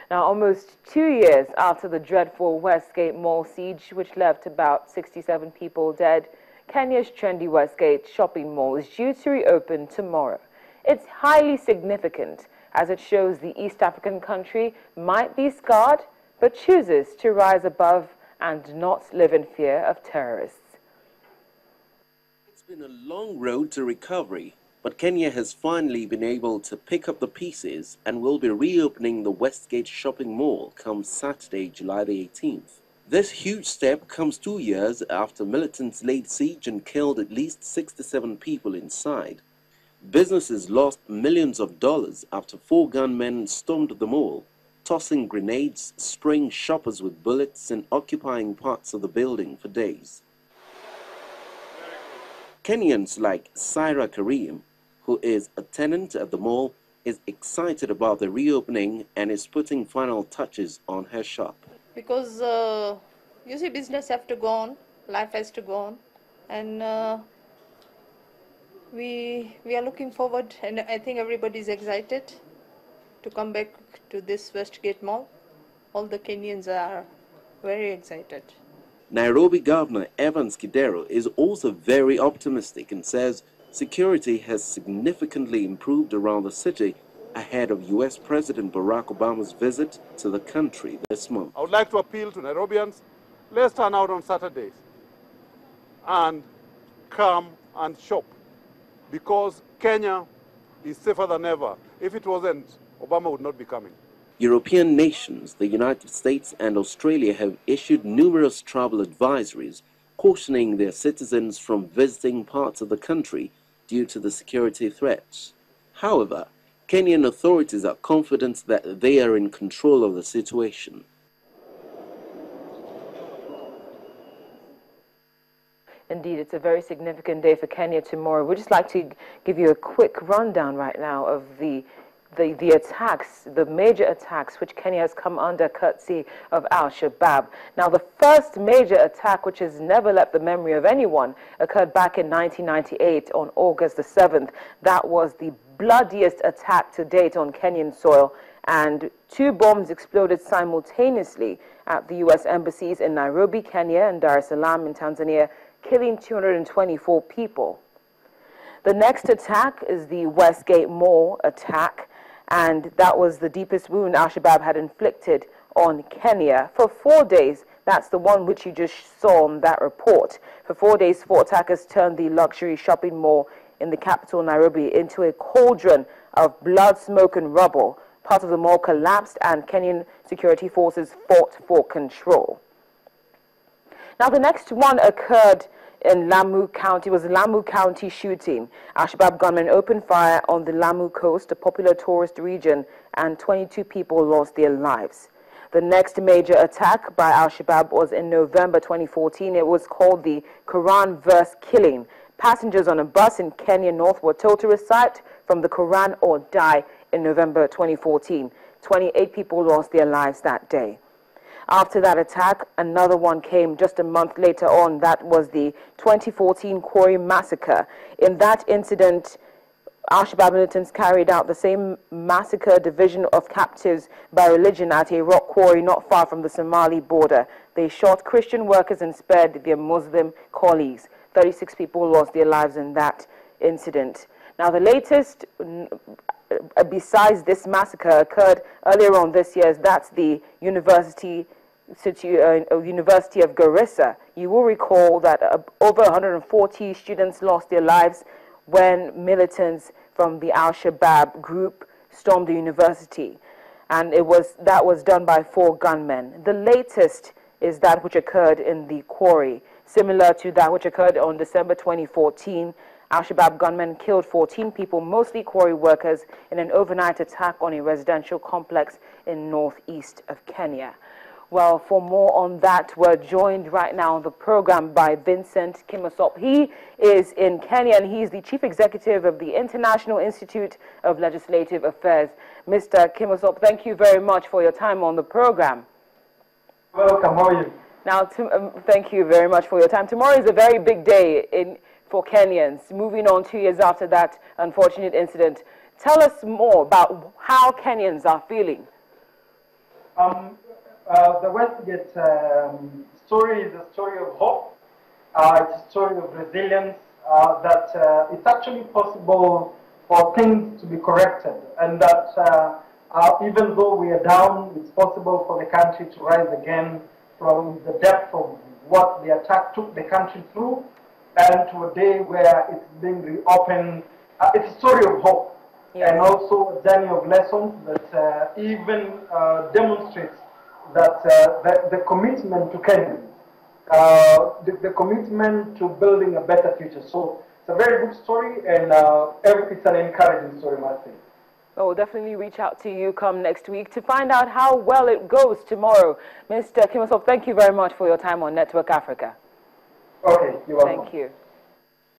Now, almost 2 years after the dreadful Westgate mall siege, which left about 67 people dead, Kenya's trendy Westgate shopping mall is due to reopen tomorrow. It's highly significant as it shows the East African country might be scarred, but chooses to rise above and not live in fear of terrorists. It's been a long road to recovery, but Kenya has finally been able to pick up the pieces and will be reopening the Westgate shopping mall come Saturday, July the 18th. This huge step comes 2 years after militants laid siege and killed at least 67 people inside. Businesses lost millions of dollars after 4 gunmen stormed the mall, tossing grenades, spraying shoppers with bullets and occupying parts of the building for days. Kenyans like Saira Karim, who is a tenant at the mall, is excited about the reopening and is putting final touches on her shop. Because you see, business have to go on, life has to go on, and we are looking forward, and I think everybody is excited to come back to this Westgate Mall. All the Kenyans are very excited. Nairobi Governor Evans Kidero is also very optimistic and says security has significantly improved around the city ahead of U.S. President Barack Obama's visit to the country this month. I would like to appeal to Nairobians, let's turn out on Saturdays and come and shop, because Kenya is safer than ever. If it wasn't, Obama would not be coming. European nations, the United States and Australia have issued numerous travel advisories cautioning their citizens from visiting parts of the country due to the security threats. However, Kenyan authorities are confident that they are in control of the situation. Indeed, it's a very significant day for Kenya tomorrow. We'd just like to give you a quick rundown right now of the attacks, the major attacks which Kenya has come under courtesy of al-shabaab. Now, the first major attack, which has never left the memory of anyone, occurred back in 1998 on August the 7th. That was the bloodiest attack to date on Kenyan soil, and 2 bombs exploded simultaneously at the U.S. embassies in Nairobi, Kenya, and Dar es Salaam in Tanzania, killing 224 people. The next attack is the Westgate Mall attack, and that was the deepest wound al-shabaab had inflicted on Kenya for 4 days. That's the one which you just saw on that report. For 4 days, 4 attackers turned the luxury shopping mall in the capital, Nairobi, into a cauldron of blood, smoke, and rubble. Part of the mall collapsed, and Kenyan security forces fought for control. Now, the next one occurred in Lamu County. It was a Lamu County shooting. Al-Shabaab gunmen opened fire on the Lamu coast, a popular tourist region, and 22 people lost their lives. The next major attack by Al-Shabaab was in November 2014. It was called the Quran verse killing. Passengers on a bus in Kenya North were told to recite from the Quran or die in November 2014. 28 people lost their lives that day. After that attack, another one came just a month later on. That was the 2014 Quarry massacre. In that incident, al-Shabaab militants carried out the same massacre, division of captives by religion at a rock quarry not far from the Somali border. They shot Christian workers and spared their Muslim colleagues. 36 people lost their lives in that incident. Now, the latest, besides this massacre, occurred earlier on this year. That's the University of Garissa. You will recall that over 140 students lost their lives when militants from the al-Shabaab group stormed the university, and that was done by 4 gunmen. The latest is that which occurred in the quarry, similar to that which occurred on December 2014. Al-Shabaab gunmen killed 14 people, mostly quarry workers, in an overnight attack on a residential complex in northeast of Kenya. Well, for more on that, we're joined right now on the program by Vincent Kimosop. He is in Kenya, and he's the Chief Executive of the International Institute of Legislative Affairs. Mr. Kimosop, thank you very much for your time on the program. Welcome. How are you? Now, thank you very much for your time. Tomorrow is a very big day for Kenyans, moving on 2 years after that unfortunate incident. Tell us more about how Kenyans are feeling. The Westgate story is a story of hope. It's a story of resilience, that it's actually possible for things to be corrected, and that even though we are down, it's possible for the country to rise again from the depth of what the attack took the country through, and to a day where it's being reopened. It's a story of hope. Yes. And also a journey of lessons that even demonstrates that the commitment to Kenyans, the commitment to building a better future. So it's a very good story, and it's an encouraging story, must say. Oh, we'll definitely reach out to you come next week to find out how well it goes tomorrow. Mr. Kimosop, thank you very much for your time on Network Africa. Okay, you're welcome. Thank you.